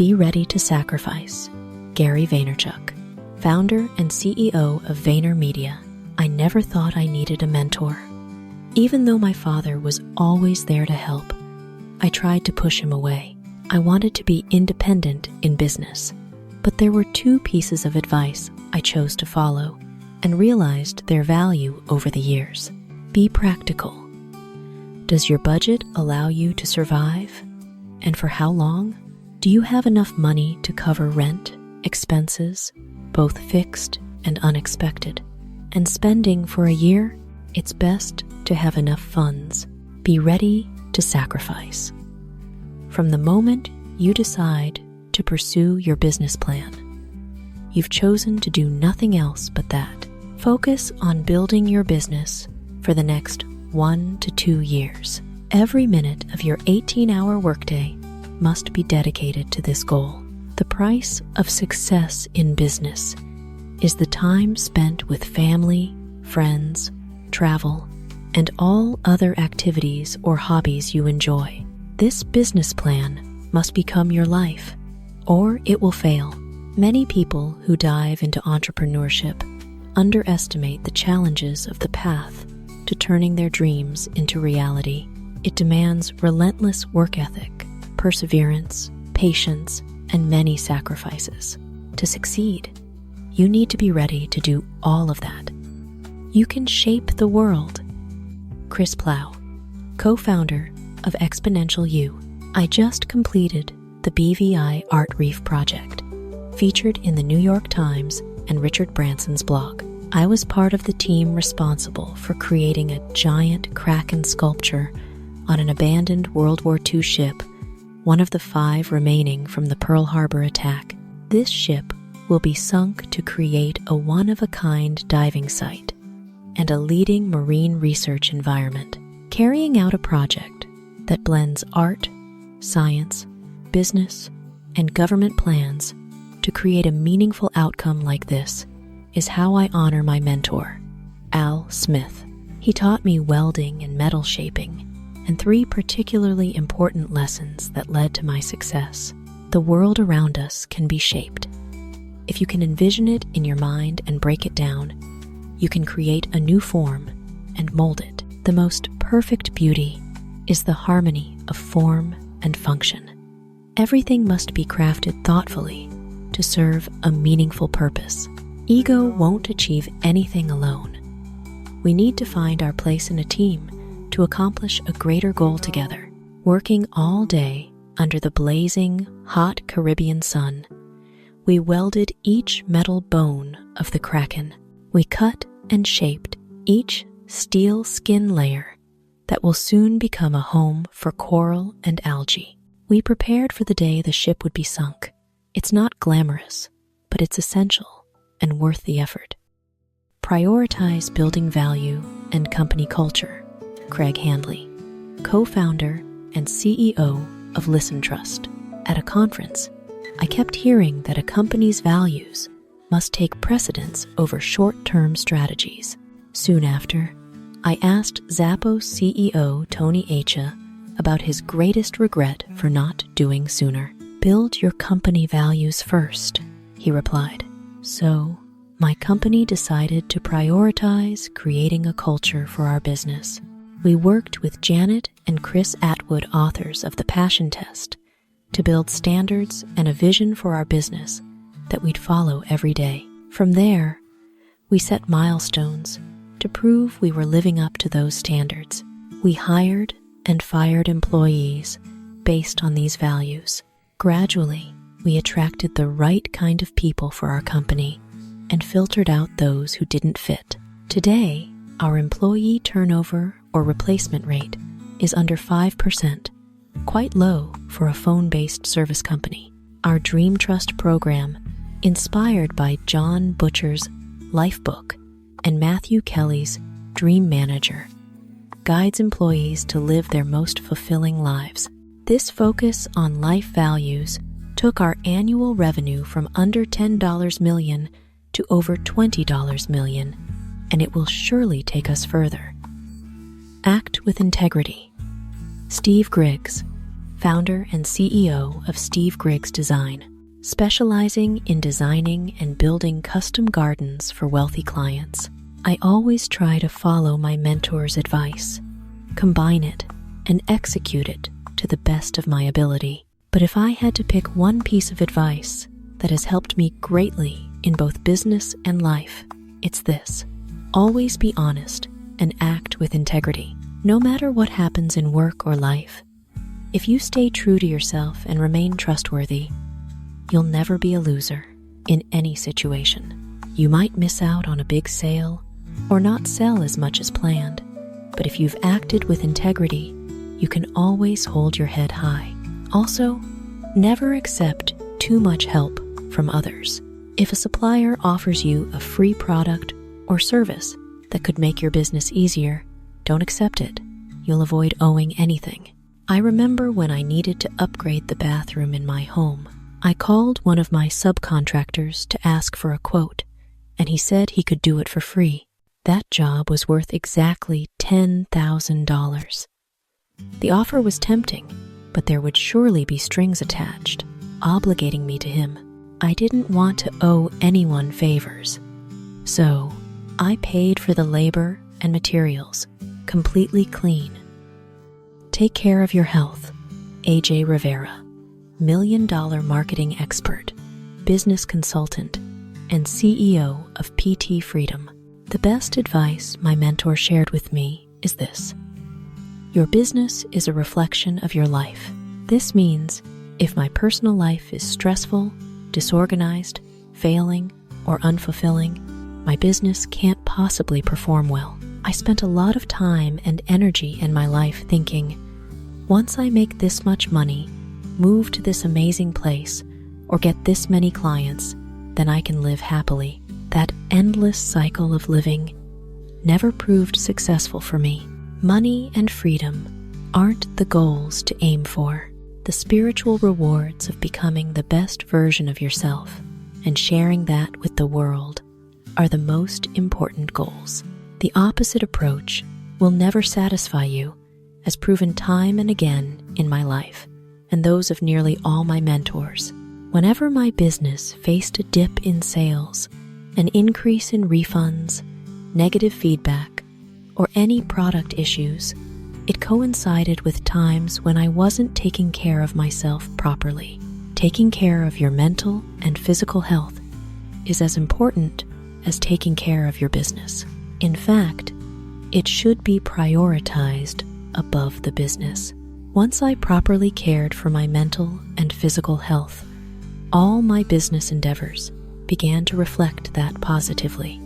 Be ready to sacrifice. Gary Vaynerchuk, founder and CEO of VaynerMedia. I never thought I needed a mentor. Even though my father was always there to help, I tried to push him away. I wanted to be independent in business, but there were two pieces of advice I chose to follow and realized their value over the years. Be practical. Does your budget allow you to survive? And for how long? Do you have enough money to cover rent, expenses, both fixed and unexpected? And spending for a year? It's best to have enough funds. Be ready to sacrifice. From the moment you decide to pursue your business plan, you've chosen to do nothing else but that. Focus on building your business for the next 1 to 2 years. Every minute of your 18-hour workday must be dedicated to this goal. The price of success in business is the time spent with family, friends, travel, and all other activities or hobbies you enjoy. This business plan must become your life, or it will fail. Many people who dive into entrepreneurship underestimate the challenges of the path to turning their dreams into reality. It demands relentless work ethic, perseverance, patience, and many sacrifices. To succeed, you need to be ready to do all of that. You can shape the world. Chris Plough, co-founder of ExponentialU. I just completed the BVI Art Reef project, featured in the New York Times and Richard Branson's blog. I was part of the team responsible for creating a giant Kraken sculpture on an abandoned World War II ship, one of the 5 remaining from the Pearl Harbor attack. This ship will be sunk to create a one-of-a-kind diving site and a leading marine research environment, carrying out a project that blends art, science, business, and government plans to create a meaningful outcome like this is how I honor my mentor, Al Smith. He taught me welding and metal shaping, and 3 particularly important lessons that led to my success. The world around us can be shaped. If you can envision it in your mind and break it down, you can create a new form and mold it. The most perfect beauty is the harmony of form and function. Everything must be crafted thoughtfully to serve a meaningful purpose. Ego won't achieve anything alone. We need to find our place in a team to accomplish a greater goal together. Working all day under the blazing, hot Caribbean sun, we welded each metal bone of the Kraken. We cut and shaped each steel skin layer that will soon become a home for coral and algae. We prepared for the day the ship would be sunk. It's not glamorous, but it's essential and worth the effort. Prioritize building value and company culture. Craig Handley, co-founder and CEO of ListenTrust. At a conference, I kept hearing that a company's values must take precedence over short-term strategies. Soon after, I asked Zappos CEO Tony Acha about his greatest regret for not doing sooner. Build your company values first, he replied. So, my company decided to prioritize creating a culture for our business. We worked with Janet and Chris Atwood, authors of The Passion Test, to build standards and a vision for our business that we'd follow every day. From there, we set milestones to prove we were living up to those standards. We hired and fired employees based on these values. Gradually, we attracted the right kind of people for our company and filtered out those who didn't fit. Today, our employee turnover or replacement rate is under 5%, quite low for a phone-based service company. Our Dream Trust program, inspired by John Butcher's Life Book and Matthew Kelly's Dream Manager, guides employees to live their most fulfilling lives. This focus on life values took our annual revenue from under $10 million to over $20 million, and it will surely take us further. Act with integrity. Steve Griggs, founder and CEO of Griggs Design, specializing in designing and building custom gardens for wealthy clients. I always try to follow my mentor's advice, combine it, and execute it to the best of my ability. But if I had to pick one piece of advice that has helped me greatly in both business and life, it's this: always be honest and act with integrity. No matter what happens in work or life, if you stay true to yourself and remain trustworthy, you'll never be a loser in any situation. You might miss out on a big sale or not sell as much as planned, but if you've acted with integrity, you can always hold your head high. Also, never accept too much help from others. If a supplier offers you a free product or service that could make your business easier, don't accept it. You'll avoid owing anything. I remember when I needed to upgrade the bathroom in my home. I called one of my subcontractors to ask for a quote, and he said he could do it for free. That job was worth exactly $10,000. The offer was tempting, but there would surely be strings attached, obligating me to him. I didn't want to owe anyone favors, so I paid for the labor and materials, completely clean. Take care of your health. AJ Rivera, $1 million marketing expert, business consultant, and CEO of PT Freedom. The best advice my mentor shared with me is this: your business is a reflection of your life. This means if my personal life is stressful, disorganized, failing, or unfulfilling, my business can't possibly perform well. I spent a lot of time and energy in my life thinking, once I make this much money, move to this amazing place, or get this many clients, then I can live happily. That endless cycle of living never proved successful for me. Money and freedom aren't the goals to aim for. The spiritual rewards of becoming the best version of yourself and sharing that with the world are the most important goals. The opposite approach will never satisfy you, as proven time and again in my life and those of nearly all my mentors. Whenever my business faced a dip in sales, an increase in refunds, negative feedback, or any product issues, it coincided with times when I wasn't taking care of myself properly. Taking care of your mental and physical health is as important as taking care of your business. In fact, it should be prioritized above the business. Once I properly cared for my mental and physical health, all my business endeavors began to reflect that positively.